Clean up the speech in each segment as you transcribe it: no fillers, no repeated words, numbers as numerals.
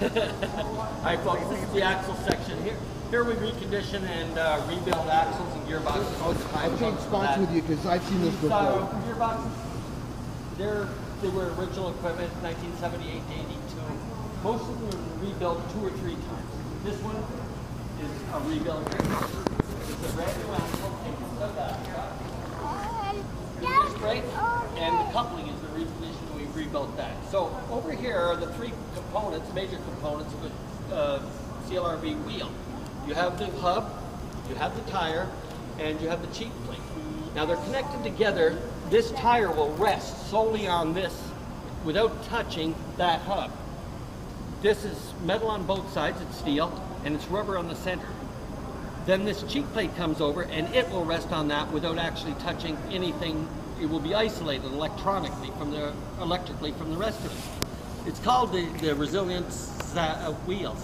Alright folks, this is the axle section here. Here we recondition and rebuild axles and gearboxes. I'll change spots with you because I've seen this before. Gearboxes, they were original equipment, 1978 to 82. Most of them were rebuilt 2 or 3 times. This one is a rebuild. It's a brand new axle. Disc brake and the coupling is the recondition. We rebuilt that. So over here are the 3 components, major components of a CLRB wheel. You have the hub, you have the tire, and you have the cheek plate. Now they're connected together. This tire will rest solely on this without touching that hub. This is metal on both sides, it's steel, and it's rubber on the center. Then this cheek plate comes over and it will rest on that without actually touching anything. It will be isolated electrically from the rest of it. It's called the Resilient SAB wheel,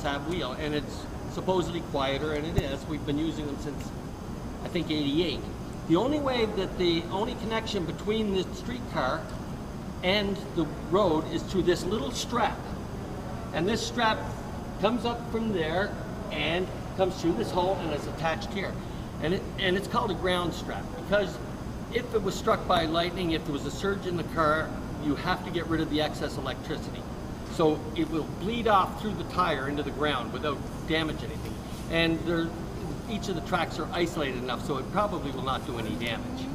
and it's supposedly quieter, and it is. We've been using them since, I think, '88. The only connection between the streetcar and the road is through this little strap. And this strap comes up from there and comes through this hole and is attached here. And it's called a ground strap because if it was struck by lightning, if there was a surge in the car, you have to get rid of the excess electricity. So it will bleed off through the tire into the ground without damage anything. And each of the tracks are isolated enough so it probably will not do any damage.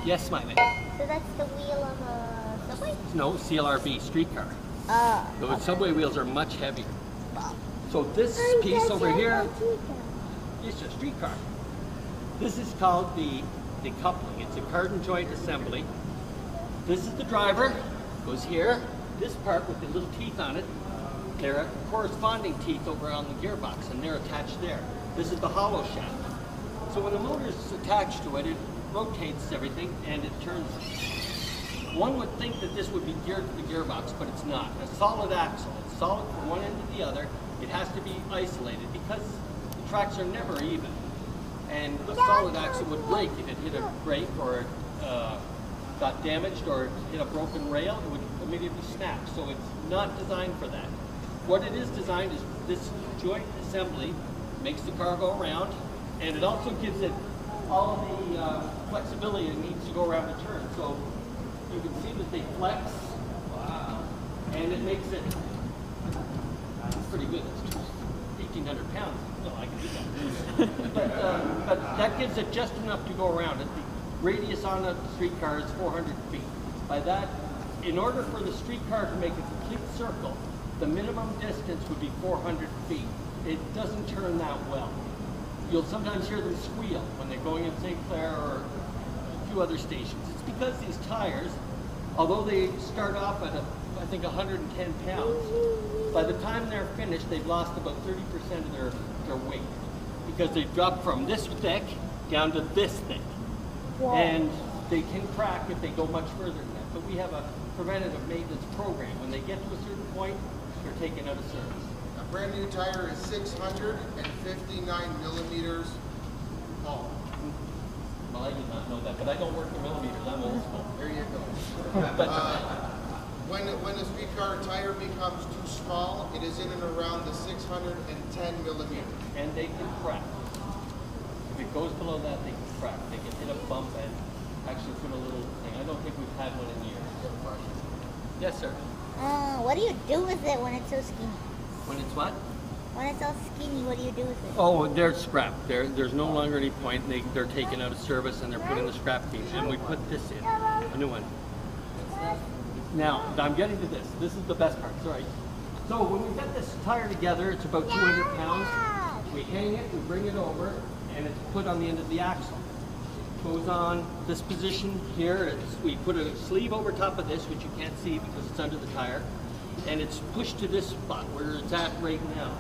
Yes, my lady? So that's the wheel of a subway? No, CLRB, streetcar. The subway wheels are much heavier. Wow. So this piece over here is a streetcar. This is called the coupling. It's a cardan joint assembly. This is the driver, goes here. This part with the little teeth on it, there are corresponding teeth over on the gearbox and they're attached there. This is the hollow shaft. So when the motor is attached to it, it rotates everything and it turns. One would think that this would be geared to the gearbox, but it's not. A solid axle, it's solid from one end to the other. It has to be isolated because the tracks are never even. And the solid axle would break if it hit a brake or it got damaged or it hit a broken rail, it would immediately snap. So it's not designed for that. What it is designed is this joint assembly makes the car go around, and it also gives it all the flexibility it needs to go around a turn. So you can see that they flex, and it makes it pretty good. It's 1,800 pounds. No, I can do that. but that gives it just enough to go around it. The radius on a streetcar is 400 feet. By that, in order for the streetcar to make a complete circle, the minimum distance would be 400 feet. It doesn't turn that well. You'll sometimes hear them squeal when they're going in St. Clair or a few other stations. It's because these tires, although they start off at, I think, 110 pounds, by the time they're finished, they've lost about 30% of their weight because they've dropped from this thick down to this thick. Wow. And they can crack if they go much further than that. But we have a preventative maintenance program. When they get to a certain point, they're taken out of service. A brand new tire is 659 millimeters long. Well, I did not know that, but I don't work in millimeters. I'm old school. There you go. When the streetcar tire becomes too small, it is in and around the 610 millimeters. And they can crack. If it goes below that, they can crack. They can hit a bump and actually put a little thing. I don't think we've had one in years. Yes, sir. What do you do with it when it's so skinny? When it's what? When it's all skinny, what do you do with it? Oh, they're scrapped. There's no longer any point. They're taken out of service and they're put in the scrap heap. And we put this in, a new one. Now, I'm getting to this. This is the best part. Sorry. So when we get this tire together, it's about 200 pounds. We hang it, we bring it over, and it's put on the end of the axle. Goes on this position here. We put a sleeve over top of this, which you can't see because it's under the tire, and it's pushed to this spot where it's at right now.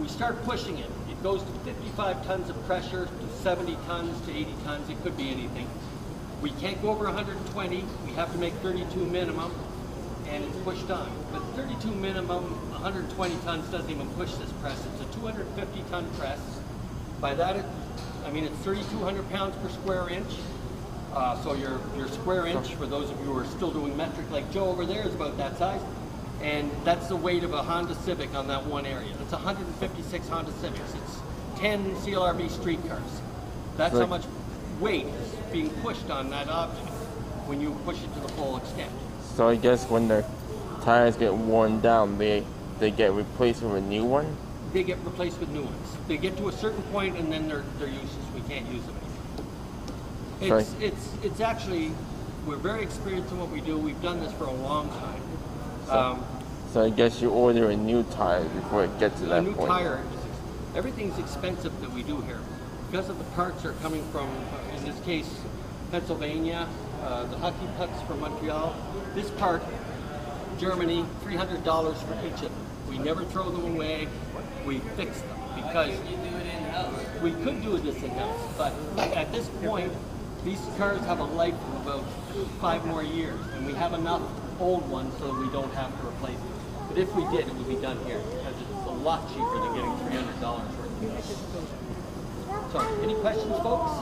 We start pushing it. It goes to 55 tons of pressure, to 70 tons, to 80 tons. It could be anything. We can't go over 120. We have to make 32 minimum, and it's pushed on. But 32 minimum, 120 tons doesn't even push this press. It's a 250 ton press. By that, it's 3,200 pounds per square inch. So your square inch, for those of you who are still doing metric like Joe over there, is about that size. And that's the weight of a Honda Civic on that one area. That's 156 Honda Civics. It's 10 CLRV streetcars. That's how much weight is being pushed on that object when you push it to the full extent. So I guess when the tires get worn down, they get replaced with a new one? They get replaced with new ones. They get to a certain point and then they're useless. We can't use them anymore. It's actually, we're very experienced in what we do. We've done this for a long time. So I guess you order a new tire before it gets to that point. A new tire. Everything's expensive that we do here. Because of the parts are coming from, in this case, Pennsylvania, the hockey pucks from Montreal. This part, Germany, $300 for each of them. We never throw them away. We fix them because we could do this in-house, but at this point, these cars have a life of about 5 more years, and we have enough old ones so we don't have to replace them. But if we did, it would be done here because it's a lot cheaper than getting $300 worth of. So, any questions, folks?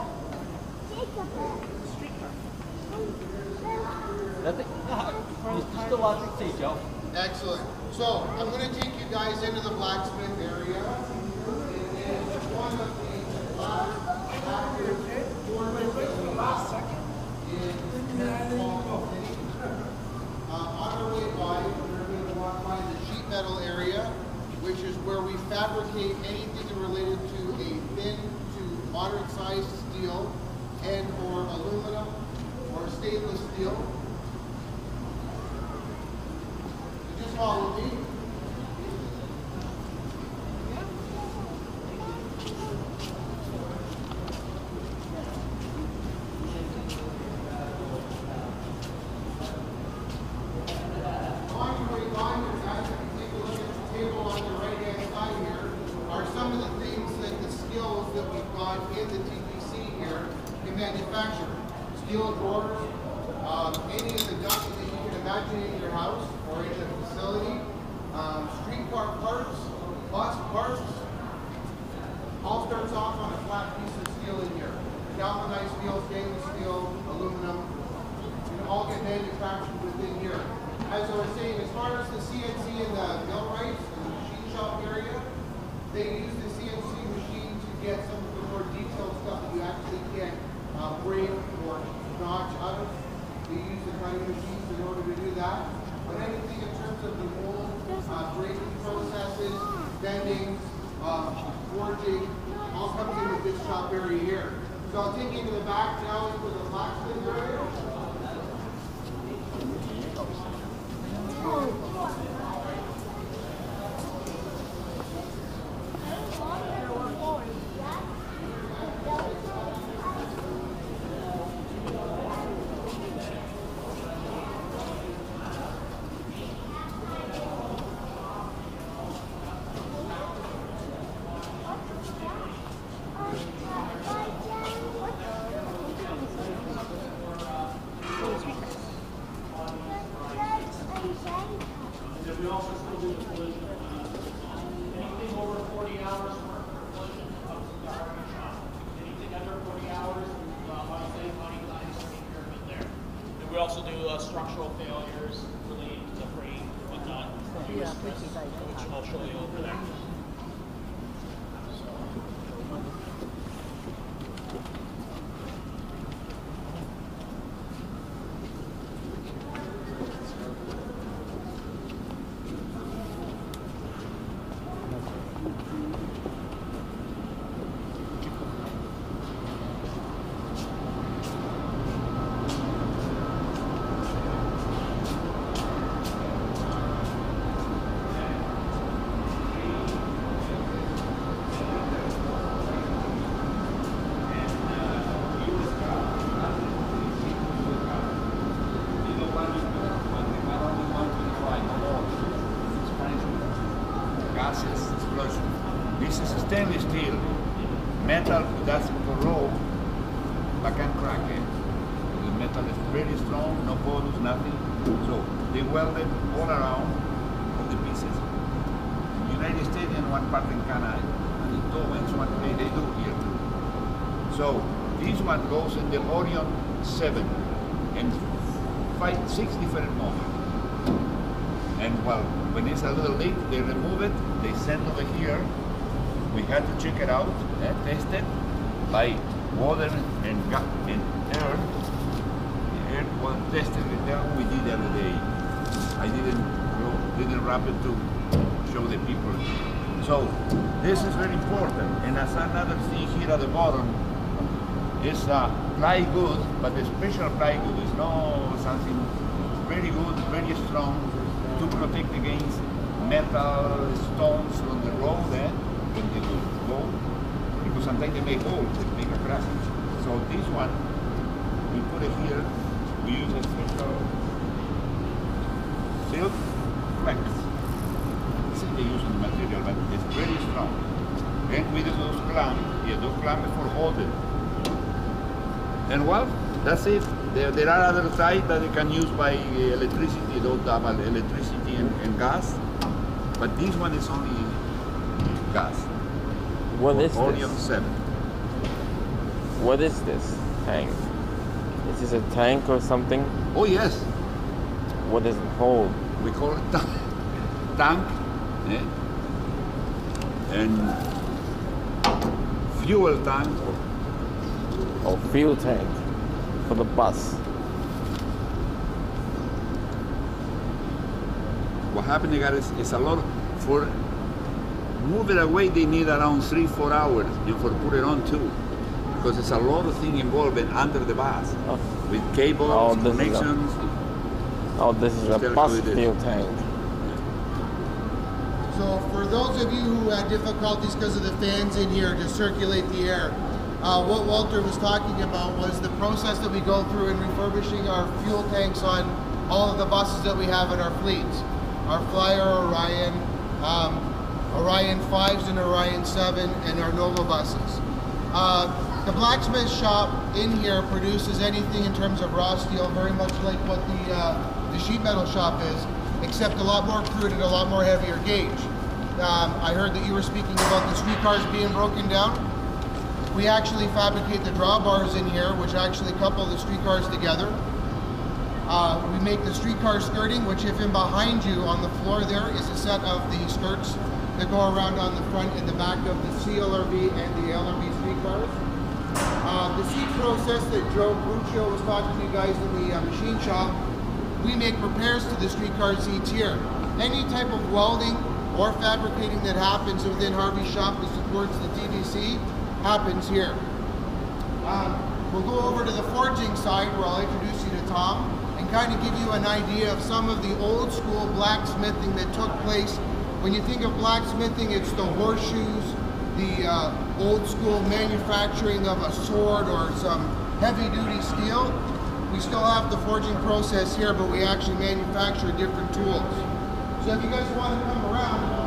Nothing? There's still lots to see, Joe. Excellent. So I'm going to take you guys into the blacksmith area. It is one of the last active on our way by, we're going to walk by the sheet metal area, which is where we fabricate anything related to a thin to moderate sized steel and or aluminum or stainless steel. So just follow me. Some of the things that the skills that we've got in the TTC here in manufacture. Steel drawers, any of the ducting that you can imagine in your house or in the facility, streetcar parts, bus parts, all starts off on a flat piece of steel in here. Galvanized steel, stainless steel, aluminum, you can all get manufactured within here. As I was saying, as far as the CNC and the millwrights and the machine shop area, they use the CNC machine to get some of the more detailed stuff that you actually can't break or notch out of. They use the cutting machines in order to do that. But anything in terms of the mold, breaking processes, bending, forging, all comes into this shop area here. So I'll take you to the back now into the blacksmith area. We also still do the collision. Anything over 40 hours work for collision comes to the Harvey shop. Anything under 40 hours, money save money, clients take care of it there. And we also do structural failures related to frame and whatnot, which I'll show you over there. This is stainless steel. Metal doesn't corrode, but can crack it. The metal is very strong, no porous, nothing. So they weld it all around all the pieces. In the United States and one part in Canada, and in Towens, one day they do here. So this one goes in the Orion 7 and 6 different models. And well, when it's a little leak, they remove it, they send over here. We had to check it out, test it by water and air. The air was tested. That we did the other day. I didn't wrap it to show the people. So this is very important. And as another thing here at the bottom is plywood, but the special plywood is not something very good, very strong to protect against metal stones on the road when they go, because sometimes they make holes, they make a crack. So this one, we put it here, we use a special silk flex. This is the use of the material, but it's very strong. And with those clamps for holding. And well, that's it. There are other sites that they can use by electricity, those double electricity and gas. But this one is only gas. What is Oleum this? 7. What is this tank? Is this a tank or something? Oh yes, What does it hold? we call it tank. And fuel tank. Oh, fuel tank for the bus. What happened there is a lot for move it away. They need around 3-4 hours, and for put it on too, because there's a lot of things involved under the bus with cables, connections. This is a Tell bus you it is. fuel tank. So for those of you who had difficulties because of the fans in here to circulate the air, what Walter was talking about was the process that we go through in refurbishing our fuel tanks on all of the buses that we have in our fleets. Our Flyer, Orion, Orion 5s and Orion 7, and our Nova buses. The blacksmith shop in here produces anything in terms of raw steel, very much like what the sheet metal shop is, except a lot more crude and a lot more heavier gauge. I heard that you were speaking about the streetcars being broken down. We actually fabricate the drawbars in here, which actually couple the streetcars together. We make the streetcar skirting, which if in behind you on the floor there is a set of the skirts that go around on the front and the back of the CLRV and the LRV streetcars. The seat process that Joe Bruccio was talking to you guys in the machine shop, we make repairs to the streetcar seats here. Any type of welding or fabricating that happens within Harvey's shop that supports the TTC happens here. We'll go over to the forging side where I'll introduce you to Tom and kind of give you an idea of some of the old school blacksmithing that took place. When you think of blacksmithing, it's the horseshoes, the old school manufacturing of a sword or some heavy duty steel. We still have the forging process here, but we actually manufacture different tools. So if you guys want to come around,